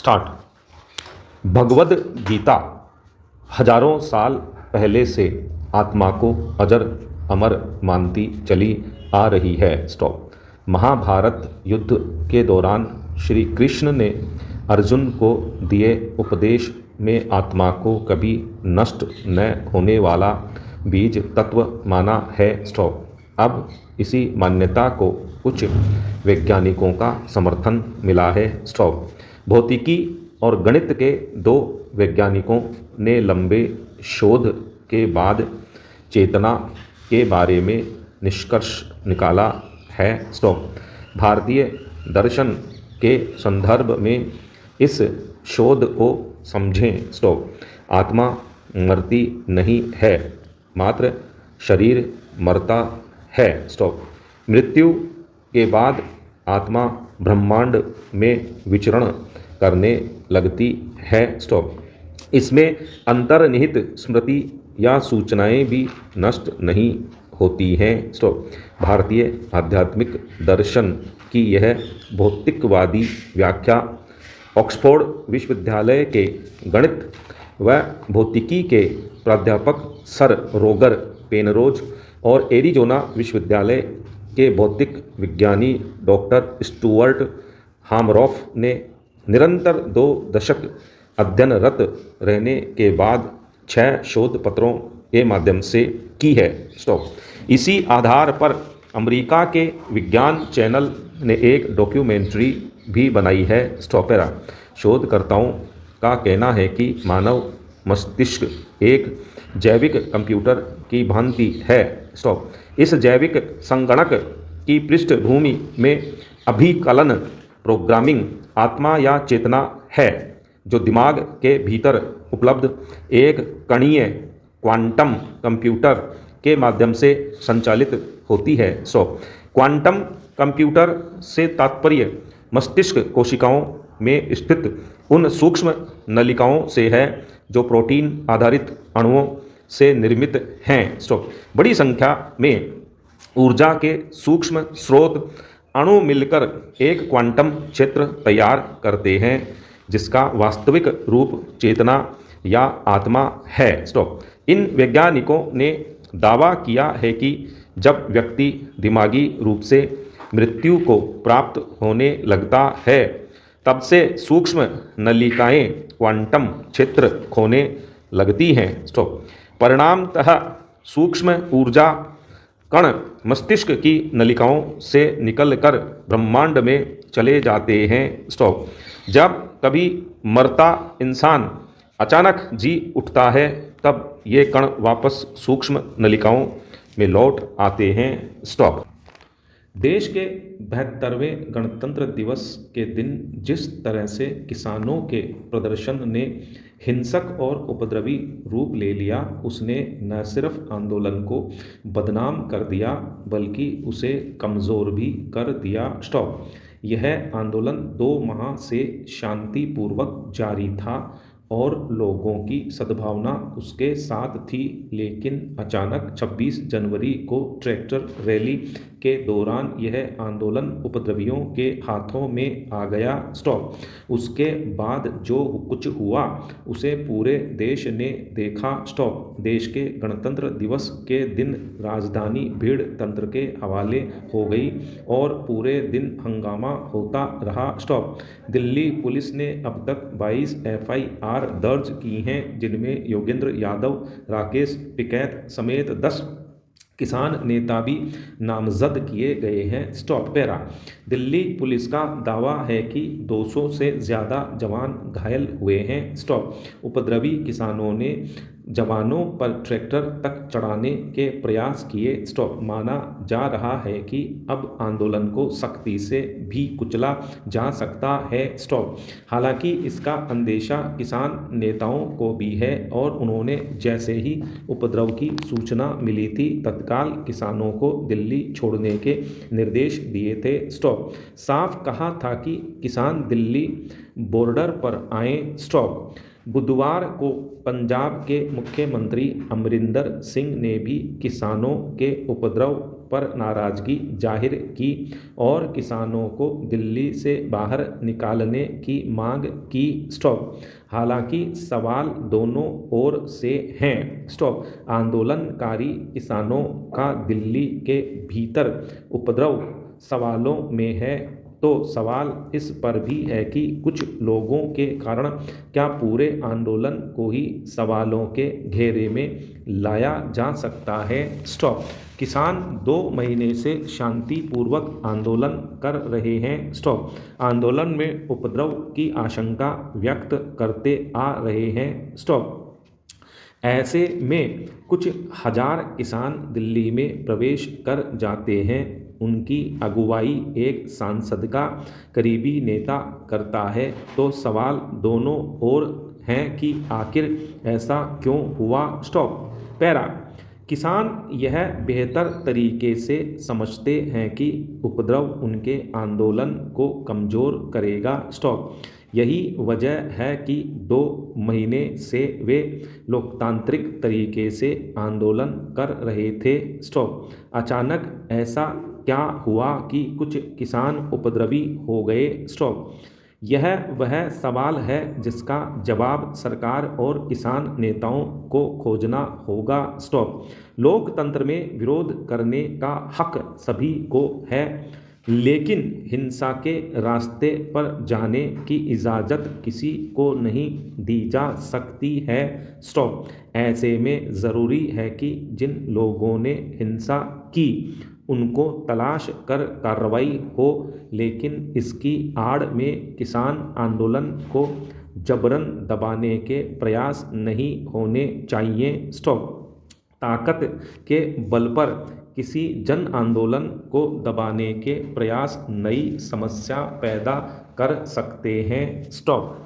Start. Bhagavad Gita हजारों साल पहले से आत्मा को अजर अमर मानती चली आ रही है। स्टॉप। महाभारत युद्ध के दौरान श्री कृष्ण ने अर्जुन को दिए उपदेश में आत्मा को कभी नष्ट न होने वाला बीज तत्व माना है। स्टॉप। अब इसी मान्यता को कुछ वैज्ञानिकों का समर्थन मिला है। स्टॉप। भौतिकी और गणित के दो वैज्ञानिकों ने लंबे शोध के बाद चेतना के बारे में निष्कर्ष निकाला है। स्टॉप। भारतीय दर्शन के संदर्भ में इस शोध को समझें। स्टॉप। आत्मा मरती नहीं है, मात्र शरीर मरता है। स्टॉप। मृत्यु के बाद आत्मा ब्रह्मांड में विचरण करने लगती है। स्टॉप। इसमें अंतर्निहित स्मृति या सूचनाएं भी नष्ट नहीं होती हैं। स्टॉप। भारतीय आध्यात्मिक दर्शन की यह भौतिकवादी व्याख्या ऑक्सफोर्ड विश्वविद्यालय के गणित व भौतिकी के प्राध्यापक सर रोगर पेनरोज और एरिजोना विश्वविद्यालय के भौतिक विज्ञानी डॉक्टर स्टुअर्ट हामरॉफ ने निरंतर 2 दशक अध्ययनरत रहने के बाद 6 शोध पत्रों के माध्यम से की है। स्टॉप। इसी आधार पर अमेरिका के विज्ञान चैनल ने एक डॉक्यूमेंट्री भी बनाई है। स्टॉपेरा। शोधकर्ताओं का कहना है कि मानव मस्तिष्क एक जैविक कंप्यूटर की भांति है। स्टॉप। इस जैविक संगणक की पृष्ठभूमि में अभिकलन प्रोग्रामिंग आत्मा या चेतना है, जो दिमाग के भीतर उपलब्ध एक कणीय क्वांटम कंप्यूटर के माध्यम से संचालित होती है। क्वांटम कंप्यूटर से तात्पर्य मस्तिष्क कोशिकाओं में स्थित उन सूक्ष्म नलिकाओं से है जो प्रोटीन आधारित अणुओं से निर्मित हैं। बड़ी संख्या में ऊर्जा के सूक्ष्म स्रोत अणु मिलकर एक क्वांटम क्षेत्र तैयार करते हैं, जिसका वास्तविक रूप चेतना या आत्मा है। इन वैज्ञानिकों ने दावा किया है कि जब व्यक्ति दिमागी रूप से मृत्यु को प्राप्त होने लगता है, तब से सूक्ष्म नलिकाएं क्वांटम क्षेत्र खोने लगती हैं। परिणामतः सूक्ष्म ऊर्जा कण मस्तिष्क की नलिकाओं से निकलकर ब्रह्मांड में चले जाते हैं। जब कभी मरता इंसान अचानक जी उठता है, तब ये कण वापस सूक्ष्म नलिकाओं में लौट आते हैं। देश के 72वें गणतंत्र दिवस के दिन जिस तरह से किसानों के प्रदर्शन ने हिंसक और उपद्रवी रूप ले लिया, उसने न सिर्फ आंदोलन को बदनाम कर दिया बल्कि उसे कमज़ोर भी कर दिया। यह आंदोलन 2 माह से शांतिपूर्वक जारी था और लोगों की सद्भावना उसके साथ थी, लेकिन अचानक 26 जनवरी को ट्रैक्टर रैली के दौरान यह आंदोलन उपद्रवियों के हाथों में आ गया। उसके बाद जो कुछ हुआ उसे पूरे देश ने देखा। देश के गणतंत्र दिवस के दिन राजधानी भीड़ तंत्र के हवाले हो गई और पूरे दिन हंगामा होता रहा। दिल्ली पुलिस ने अब तक 22 FIR दर्ज की हैं, जिनमें योगेंद्र यादव, राकेश टिकैत समेत 10 किसान नेता भी नामजद किए गए हैं। दिल्ली पुलिस का दावा है कि 200 से ज़्यादा जवान घायल हुए हैं। उपद्रवी किसानों ने जवानों पर ट्रैक्टर तक चढ़ाने के प्रयास किए। माना जा रहा है कि अब आंदोलन को सख्ती से भी कुचला जा सकता है। हालांकि इसका अंदेशा किसान नेताओं को भी है और उन्होंने जैसे ही उपद्रव की सूचना मिली थी, तत्काल किसानों को दिल्ली छोड़ने के निर्देश दिए थे। साफ कहा था कि किसान दिल्ली बॉर्डर पर आए स्टॉप। बुधवार को पंजाब के मुख्यमंत्री अमरिंदर सिंह ने भी किसानों के उपद्रव पर नाराजगी जाहिर की और किसानों को दिल्ली से बाहर निकालने की मांग की स्टॉप। हालांकि सवाल दोनों ओर से हैं स्टॉप। आंदोलनकारी किसानों का दिल्ली के भीतर उपद्रव सवालों में है, तो सवाल इस पर भी है कि कुछ लोगों के कारण क्या पूरे आंदोलन को ही सवालों के घेरे में लाया जा सकता है स्टॉप। किसान 2 महीने से शांतिपूर्वक आंदोलन कर रहे हैं स्टॉप। आंदोलन में उपद्रव की आशंका व्यक्त करते आ रहे हैं स्टॉप। ऐसे में कुछ हजार किसान दिल्ली में प्रवेश कर जाते हैं। उनकी अगुवाई एक सांसद का करीबी नेता करता है, तो सवाल दोनों ओर हैं कि आखिर ऐसा क्यों हुआ स्टॉप। पैरा। किसान यह बेहतर तरीके से समझते हैं कि उपद्रव उनके आंदोलन को कमज़ोर करेगा स्टॉप। यही वजह है कि 2 महीने से वे लोकतांत्रिक तरीके से आंदोलन कर रहे थे स्टॉप। अचानक ऐसा क्या हुआ कि कुछ किसान उपद्रवी हो गए स्टॉप। यह वह सवाल है जिसका जवाब सरकार और किसान नेताओं को खोजना होगा स्टॉप। लोकतंत्र में विरोध करने का हक सभी को है, लेकिन हिंसा के रास्ते पर जाने की इजाज़त किसी को नहीं दी जा सकती है स्टॉप। ऐसे में ज़रूरी है कि जिन लोगों ने हिंसा की उनको तलाश कर कार्रवाई हो, लेकिन इसकी आड़ में किसान आंदोलन को जबरन दबाने के प्रयास नहीं होने चाहिए स्टॉप। ताकत के बल पर किसी जन आंदोलन को दबाने के प्रयास नई समस्या पैदा कर सकते हैं स्टॉप।